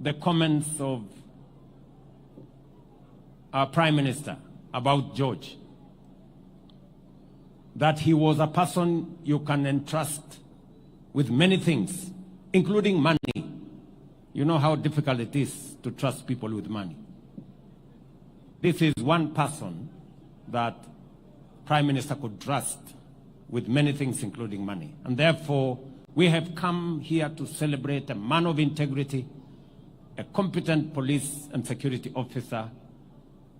the comments of our Prime Minister about George, that he was a person you can entrust with many things, including money. You know how difficult it is to trust people with money. This is one person that Prime Minister could trust with many things, including money. And therefore, we have come here to celebrate a man of integrity, a competent police and security officer,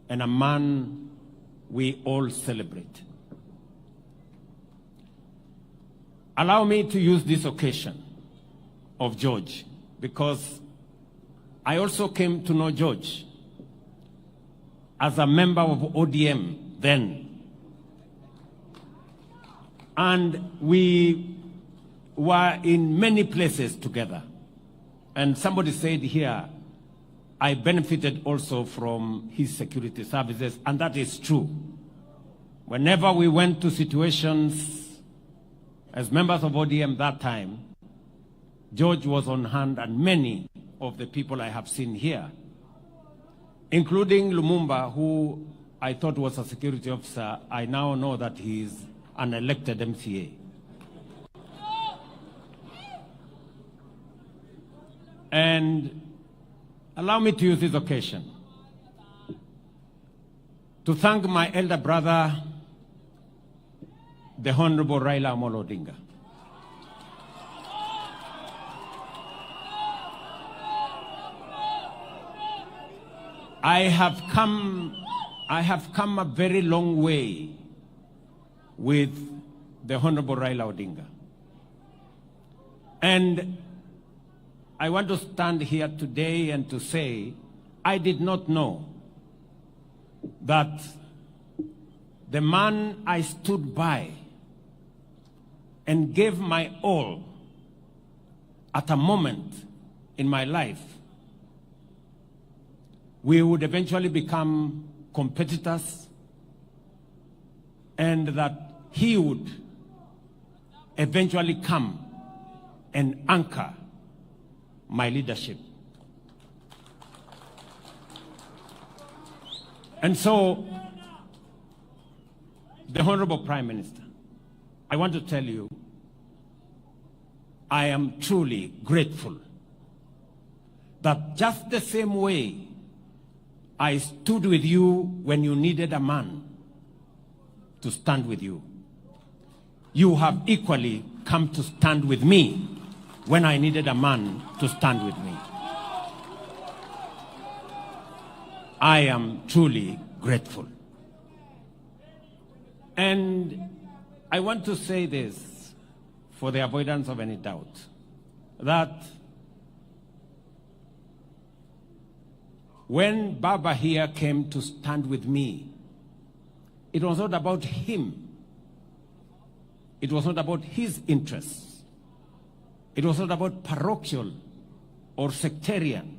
and a man we all celebrate. Allow me to use this occasion of George, because I also came to know George as a member of ODM then. And we were in many places together. And somebody said here, I benefited also from his security services, and that is true. Whenever we went to situations as members of ODM that time, George was on hand, and many of the people I have seen here, including Lumumba, who I thought was a security officer, I now know that he is an elected MCA. And allow me to use this occasion to thank my elder brother, the Honourable Raila Odinga. I have come a very long way with the Honourable Raila Odinga. And I want to stand here today and to say, I did not know that the man I stood by and gave my all at a moment in my life, we would eventually become competitors, and that he would eventually come and anchor my leadership. And so, the Honorable Prime Minister, I want to tell you, I am truly grateful that just the same way I stood with you when you needed a man to stand with you, you have equally come to stand with me when I needed a man to stand with me. I am truly grateful. And I want to say this for the avoidance of any doubt, that when Baba here came to stand with me, it was not about him. It was not about his interests. It was not about parochial or sectarian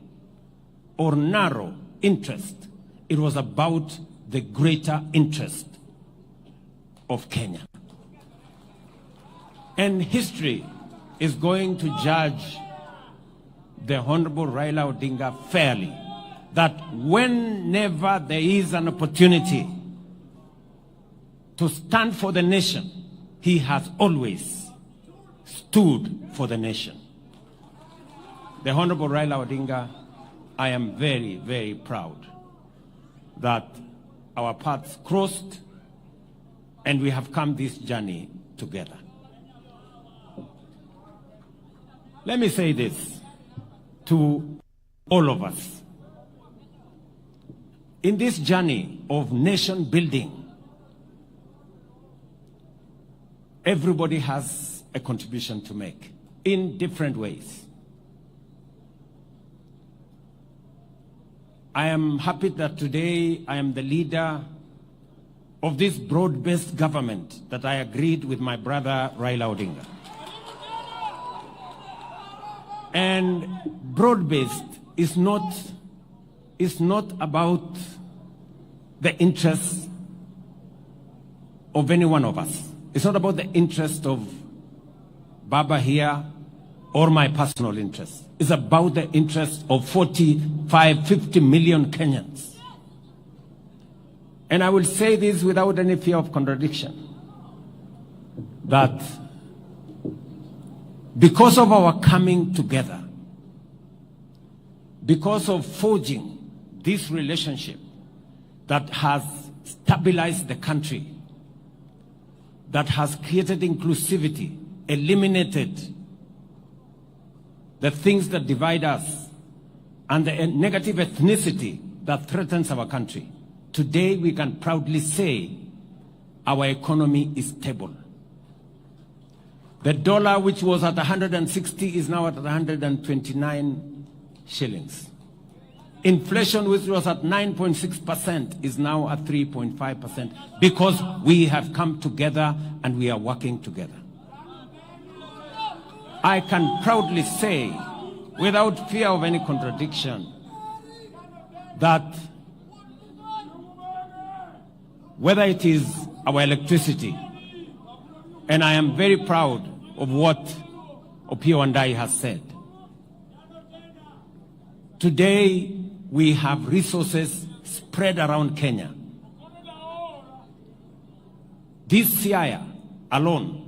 or narrow interest. It was about the greater interest of Kenya. And history is going to judge the Honorable Raila Odinga fairly, that whenever there is an opportunity to stand for the nation, he has always stood for the nation. The Honorable Raila Odinga, I am very, very proud that our paths crossed and we have come this journey together. Let me say this to all of us. In this journey of nation building, everybody has a contribution to make in different ways. I am happy that today I am the leader of this broad-based government that I agreed with my brother Raila Odinga. And broad-based is not about the interests of any one of us. It's not about the interest of Baba here or my personal interest. It's about the interests of 45, 50 million Kenyans. And I will say this without any fear of contradiction, that because of our coming together, because of forging this relationship that has stabilized the country, that has created inclusivity, eliminated the things that divide us, and the negative ethnicity that threatens our country, today we can proudly say our economy is stable. The dollar, which was at 160, is now at 129 shillings. Inflation, which was at 9.6%, is now at 3.5%, because we have come together and we are working together. I can proudly say, without fear of any contradiction, that whether it is our electricity, and I am very proud of what Opiyo Wandayi has said. Today, we have resources spread around Kenya. This Siaya alone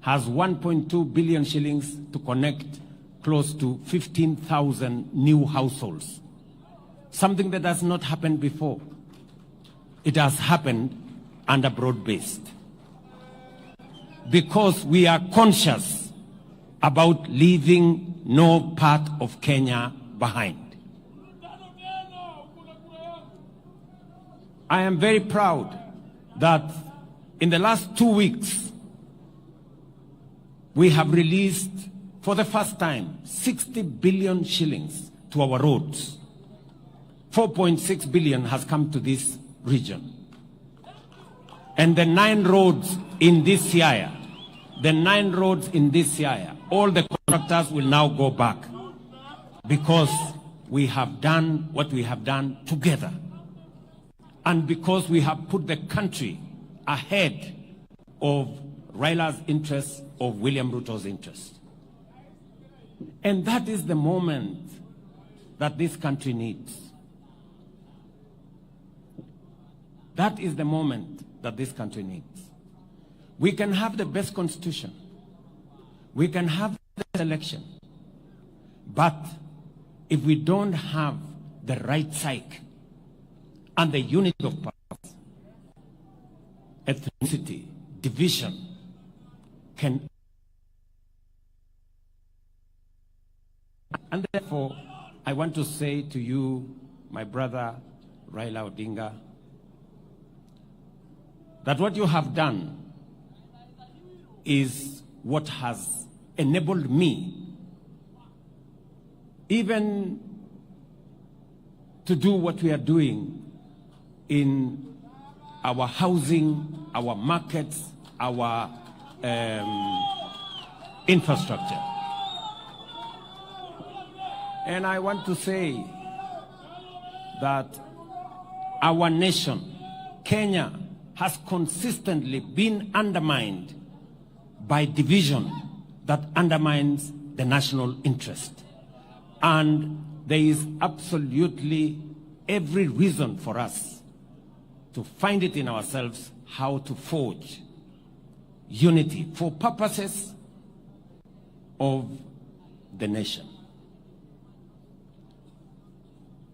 has 1.2 billion shillings to connect close to 15,000 new households. Something that has not happened before. It has happened under broad-based. Because we are conscious about leaving no part of Kenya behind. I am very proud that in the last 2 weeks, we have released for the first time 60 billion shillings to our roads. 4.6 billion has come to this region. And the 9 roads in this Siaya, all the contractors will now go back, because we have done what we have done together. And because we have put the country ahead of Raila's interests, of William Ruto's interests. And that is the moment that this country needs. That is the moment that this country needs. We can have the best constitution. We can have the best election. But if we don't have the right psyche and the unity of purpose, ethnicity, division can. And therefore, I want to say to you, my brother Raila Odinga, that what you have done is what has enabled me even to do what we are doing in our housing, our markets, our infrastructure. And I want to say that our nation, Kenya, has consistently been undermined by division that undermines the national interest. And there is absolutely every reason for us to find it in ourselves how to forge unity for purposes of the nation.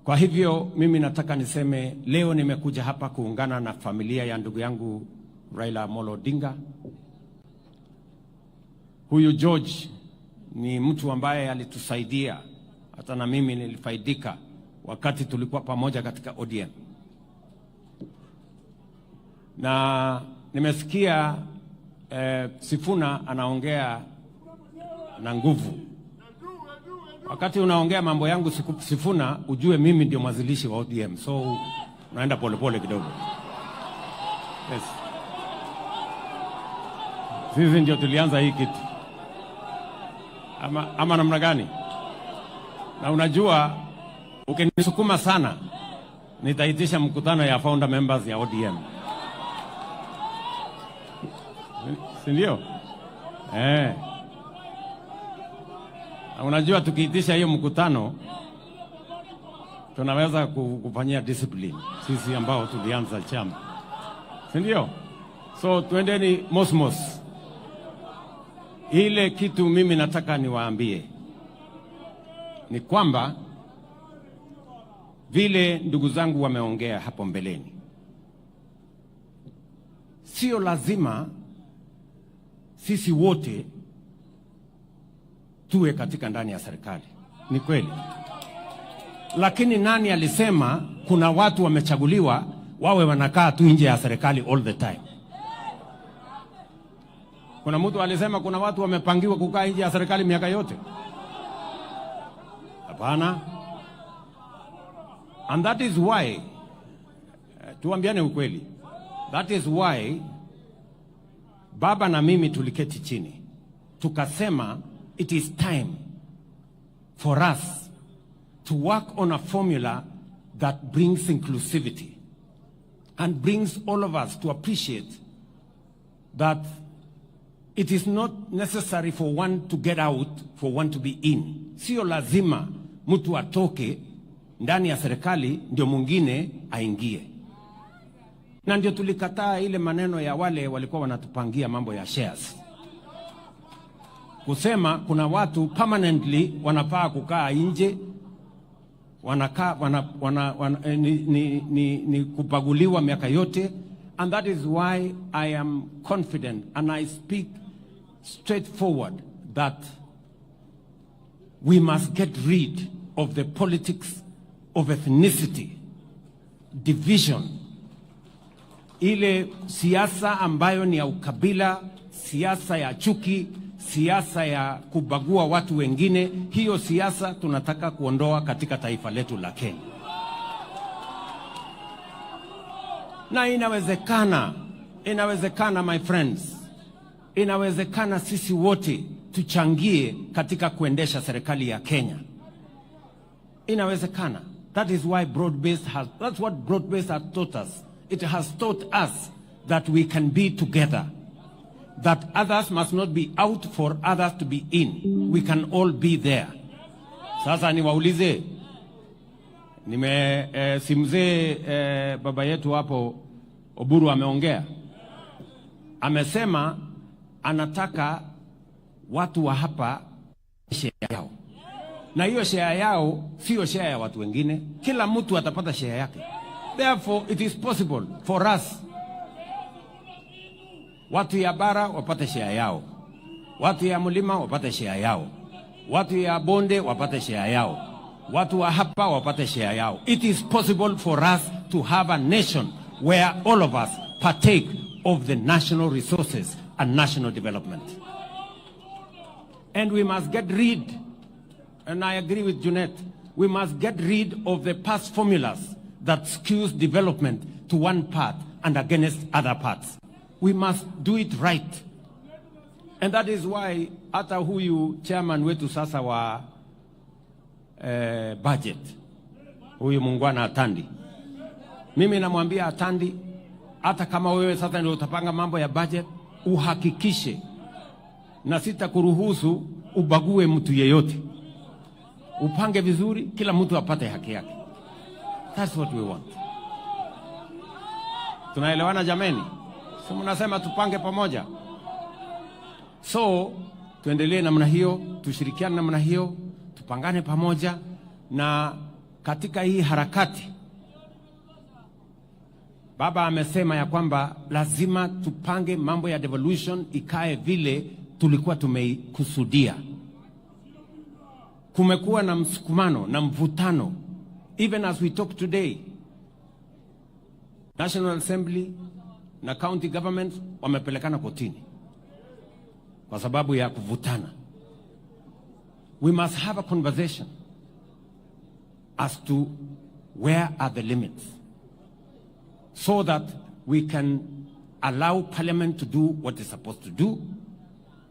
Kwa hivyo mimi nataka niseme leo nimekuja hapa kuungana na familia ya ndugu yangu Raila Odinga. Huyu George ni mtu ambaye alitusaidia, hata na mimi nilifaidika wakati tulikuwa pamoja katika ODM. Na nimesikia Sifuna anaongea na nguvu. Wakati unaongea mambo yangu Sifuna, ujue mimi ndio mwanzilishi wa ODM. So naenda polepole kidogo. Yes. Sisi ndio tulianza hii kitu. Ama namna gani? Na unajua ukinisukuma sana nitaitisha mkutano ya founder members ya ODM. Si ndio? Unajua tukiitisha hiyo mkutano tunaweza kufanyia discipline sisi ambao tulianza chama. Si ndio? So tuendeni mosmos. Ile kitu mimi nataka niwaambie ni kwamba vile ndugu zangu wameongea hapo mbeleni, sio lazima sisi wote tuwe katika ndani ya serikali. Ni kweli. Lakini nani alisema kuna watu wamechaguliwa wawe wanakaa tu nje ya serikali all the time? Kuna mtu alisema kuna watu wamepangiwa kukaa nje ya serikali miaka yote? Hapana. And that is why, tuambiane ukweli, that is why baba na mimi tuliketi chini tukasema it is time for us to work on a formula that brings inclusivity and brings all of us to appreciate that it is not necessary for one to get out for one to be in. Sio lazima mtu atoke ndani ya serikali ndio mwingine aingie. Na ndio tulikataa ile maneno ya wale walikuwa wanatupangia mambo ya shares, kusema kuna watu permanently wanafaa kukaa nje, ni kupaguliwa miaka yote. And that is why I am confident and I speak straightforward that we must get rid of the politics of ethnicity, division, ile siasa ambayo ni ya ukabila, siasa ya chuki, siasa ya kubagua watu wengine. Hiyo siasa tunataka kuondoa katika taifa letu la Kenya. Na inawezekana my friends, inawezekana sisi wote tuchangie katika kuendesha serikali ya Kenya. Inawezekana. That is why that's what broad-based has taught us. It has taught us that we can be together, that others must not be out for others to be in. We can all be there. Sasa niwaulize, simzee baba yetu hapo Oburu ameongea. Amesema anataka watu wa hapa share yao. Na hiyo share yao sio share ya watu wengine. Kila mtu atapata share yake. Therefore it is possible for us, watu ya bara wapate share yao, watu ya mlima wapate share yao, watu ya bonde wapate share yao, watu wa hapa wapate share yao. It is possible for us to have a nation where all of us partake of the national resources and national development. And we must get rid, and I agree with Jeanette, we must get rid of the past formulas that skews development to one part and against other parts. We must do it right. And that is why hata huyu chairman wetu sasa wa budget, huyu mungwana Atandi, mimi namwambia Atandi, hata kama wewe sasa ndio utapanga mambo ya budget, uhakikishe na sitakuruhusu ubague mtu yeyote. Upange vizuri, kila mtu apate haki yake. That's what we want. Tunaelewana jameni? So mnasema tupange pamoja. So tuendelee namna hiyo, tushirikiane namna hiyo, tupangane pamoja. Na katika hii harakati baba amesema ya kwamba lazima tupange mambo ya devolution ikae vile tulikuwa tumeikusudia. Kumekuwa na msukumano na mvutano. Even as we talk today, National Assembly na county governments wamepelekana kotini kwa sababu ya kuvutana. We must have a conversation as to where are the limits, so that we can allow Parliament to do what it's supposed to do,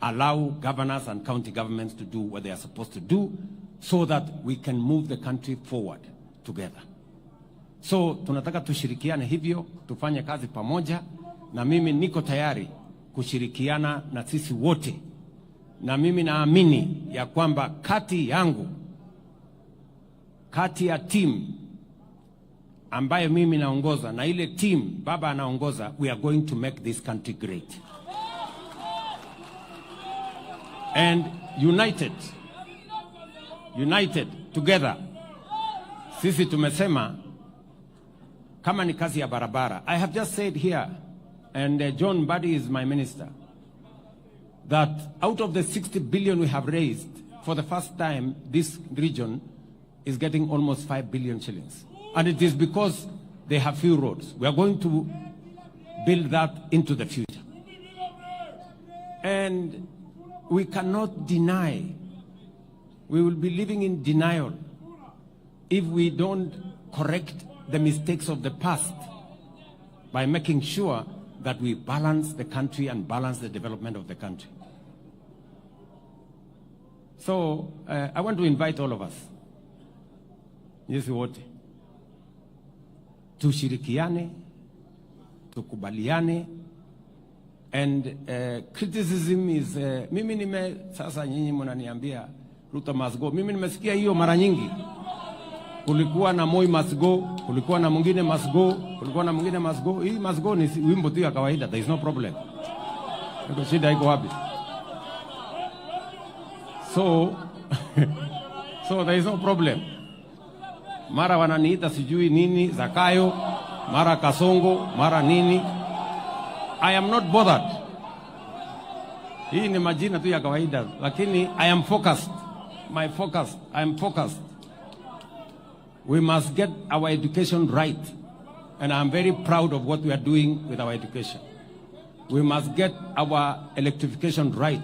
allow governors and county governments to do what they are supposed to do, so that we can move the country forward together. So tunataka tushirikiane hivyo, tufanye kazi pamoja, na mimi niko tayari kushirikiana na sisi wote na mimi naamini ya kwamba kati ya team ambayo mimi naongoza na ile team baba anaongoza, we are going to make this country great. And united together, sisi tumesema kama ni kazi ya barabara. I have just said here, and John Mbadi is my minister, that out of the 60 billion we have raised, for the first time, this region is getting almost 5 billion shillings. And it is because they have few roads. We are going to build that into the future. And we cannot deny, we will be living in denial if we don't correct the mistakes of the past by making sure that we balance the country and balance the development of the country. So I want to invite all of us, yes, wote, tushirikiane, tukubaliane, and criticism is mimi sasa nyinyi mnaniambia Ruto must go. Mimi nimesikia hiyo mara nyingi. Kulikuwa na Moi must go, kulikuwa na mwingine must go, kulikuwa na mwingine must go. Hii must go ni wimbo tu ya kawaida, there is no problem. Ndio shida iko wapi? So there is no problem. Mara wananiita sijui nini Zakayo, mara Kasongo, mara nini. I am not bothered. Hii ni majina tu ya kawaida, lakini I am focused. I am focused. We must get our education right, and I am very proud of what we are doing with our education. We must get our electrification right.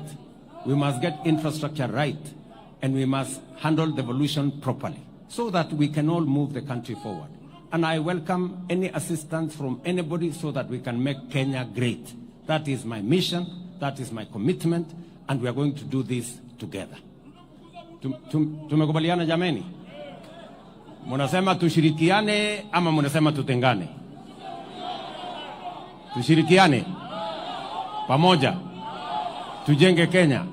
We must get infrastructure right, and we must handle devolution properly so that we can all move the country forward. And I welcome any assistance from anybody so that we can make Kenya great. That is my mission, that is my commitment, and we are going to do this together. Tumekubaliana jameni? Munasema tushirikiane ama munasema tutengane? Tushirikiane pamoja, tujenge Kenya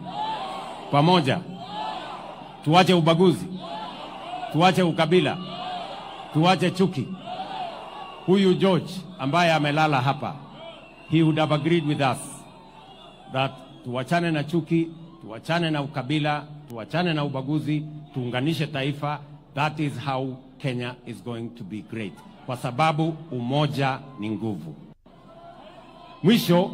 pamoja, tuache ubaguzi, tuache ukabila, tuache chuki. Huyu George ambaye amelala hapa, he would have agreed with us that tuachane na chuki, tuachane na ukabila, tuachane na ubaguzi, tuunganishe taifa. That is how Kenya is going to be great. Kwa sababu umoja ni nguvu. Mwisho